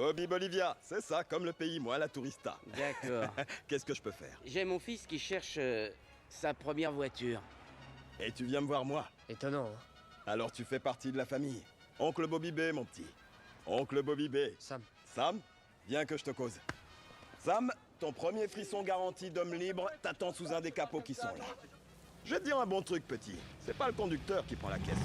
Bobby Bolivia, c'est ça, comme le pays, moi, la tourista. D'accord. Qu'est-ce que je peux faire? J'ai mon fils qui cherche sa première voiture. Et tu viens me voir moi. Étonnant, hein. Alors tu fais partie de la famille. Oncle Bobby B, mon petit. Oncle Bobby B. Sam. Sam, viens que je te cause. Sam, ton premier frisson garanti d'homme libre t'attend sous un des capots qui sont là. Je vais te dire un bon truc, petit. C'est pas le conducteur qui prend la caisse.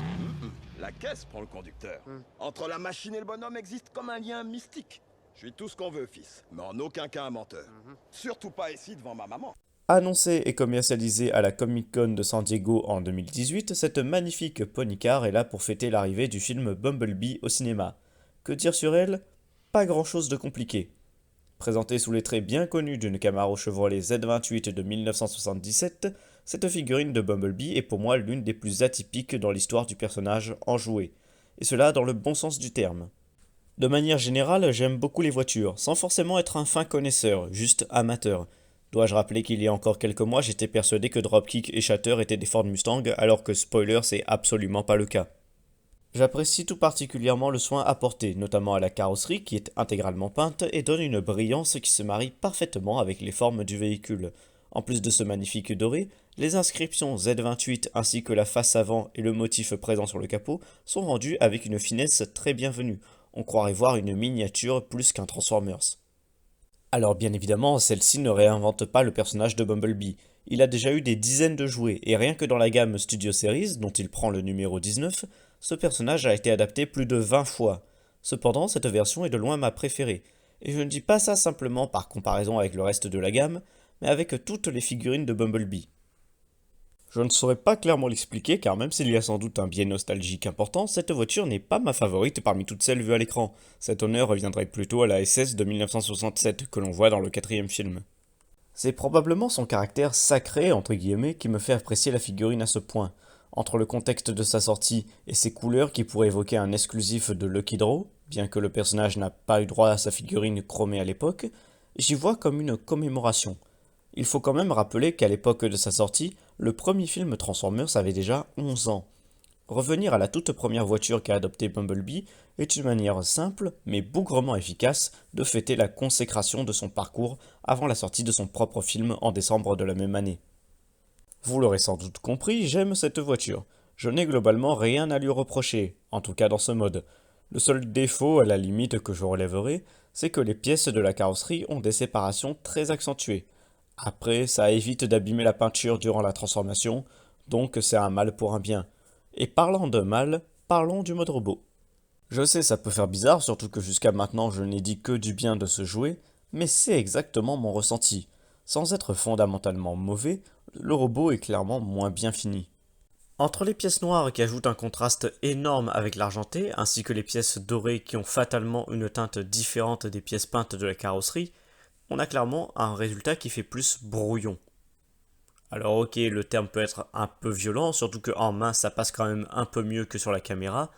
La caisse prend le conducteur. Entre la machine et le bonhomme existe comme un lien mystique. Je suis tout ce qu'on veut, fils, mais en aucun cas un menteur. Surtout pas ici devant ma maman. Annoncée et commercialisée à la Comic-Con de San Diego en 2018, cette magnifique pony car est là pour fêter l'arrivée du film Bumblebee au cinéma. Que dire sur elle? Pas grand chose de compliqué. Présentée sous les traits bien connus d'une Camaro Chevrolet Z28 de 1977, cette figurine de Bumblebee est pour moi l'une des plus atypiques dans l'histoire du personnage en jouet, et cela dans le bon sens du terme. De manière générale, j'aime beaucoup les voitures, sans forcément être un fin connaisseur, juste amateur. Dois-je rappeler qu'il y a encore quelques mois, j'étais persuadé que Dropkick et Shatter étaient des Ford Mustang, alors que spoiler, c'est absolument pas le cas. J'apprécie tout particulièrement le soin apporté, notamment à la carrosserie qui est intégralement peinte et donne une brillance qui se marie parfaitement avec les formes du véhicule. En plus de ce magnifique doré, les inscriptions Z28 ainsi que la face avant et le motif présent sur le capot sont rendus avec une finesse très bienvenue. On croirait voir une miniature plus qu'un Transformers. Alors bien évidemment, celle-ci ne réinvente pas le personnage de Bumblebee. Il a déjà eu des dizaines de jouets, et rien que dans la gamme Studio Series, dont il prend le numéro 19, ce personnage a été adapté plus de 20 fois. Cependant, cette version est de loin ma préférée, et je ne dis pas ça simplement par comparaison avec le reste de la gamme, mais avec toutes les figurines de Bumblebee. Je ne saurais pas clairement l'expliquer car même s'il y a sans doute un biais nostalgique important, cette voiture n'est pas ma favorite parmi toutes celles vues à l'écran. Cet honneur reviendrait plutôt à la SS de 1967 que l'on voit dans le quatrième film. C'est probablement son caractère sacré entre guillemets qui me fait apprécier la figurine à ce point. Entre le contexte de sa sortie et ses couleurs qui pourraient évoquer un exclusif de Lucky Draw, bien que le personnage n'a pas eu droit à sa figurine chromée à l'époque, j'y vois comme une commémoration. Il faut quand même rappeler qu'à l'époque de sa sortie, le premier film Transformers avait déjà 11 ans. Revenir à la toute première voiture qu'a adoptée Bumblebee est une manière simple, mais bougrement efficace, de fêter la consécration de son parcours avant la sortie de son propre film en décembre de la même année. Vous l'aurez sans doute compris, j'aime cette voiture. Je n'ai globalement rien à lui reprocher, en tout cas dans ce mode. Le seul défaut, à la limite, que je relèverai, c'est que les pièces de la carrosserie ont des séparations très accentuées. Après, ça évite d'abîmer la peinture durant la transformation, donc c'est un mal pour un bien. Et parlant de mal, parlons du mode robot. Je sais, ça peut faire bizarre, surtout que jusqu'à maintenant je n'ai dit que du bien de ce jouet, mais c'est exactement mon ressenti. Sans être fondamentalement mauvais, le robot est clairement moins bien fini. Entre les pièces noires qui ajoutent un contraste énorme avec l'argenté, ainsi que les pièces dorées qui ont fatalement une teinte différente des pièces peintes de la carrosserie, on a clairement un résultat qui fait plus brouillon. Alors ok, le terme peut être un peu violent, surtout qu'en main ça passe quand même un peu mieux que sur la caméra,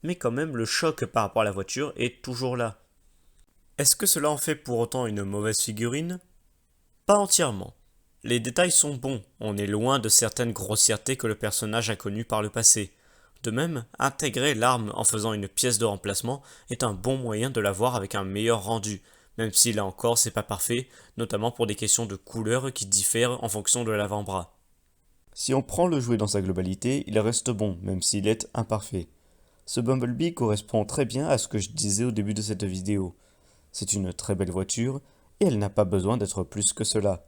mais quand même le choc par rapport à la voiture est toujours là. Est-ce que cela en fait pour autant une mauvaise figurine? Pas entièrement. Les détails sont bons, on est loin de certaines grossièretés que le personnage a connues par le passé. De même, intégrer l'arme en faisant une pièce de remplacement est un bon moyen de la voir avec un meilleur rendu, même si là encore c'est pas parfait, notamment pour des questions de couleur qui diffèrent en fonction de l'avant-bras. Si on prend le jouet dans sa globalité, il reste bon, même s'il est imparfait. Ce Bumblebee correspond très bien à ce que je disais au début de cette vidéo. C'est une très belle voiture, et elle n'a pas besoin d'être plus que cela.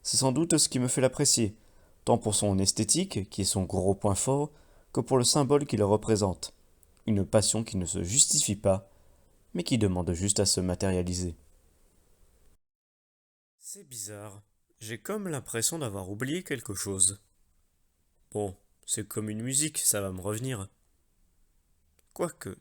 C'est sans doute ce qui me fait l'apprécier, tant pour son esthétique, qui est son gros point fort, que pour le symbole qu'il représente. Une passion qui ne se justifie pas, mais qui demande juste à se matérialiser. C'est bizarre. J'ai comme l'impression d'avoir oublié quelque chose. Bon, c'est comme une musique, ça va me revenir. Quoique,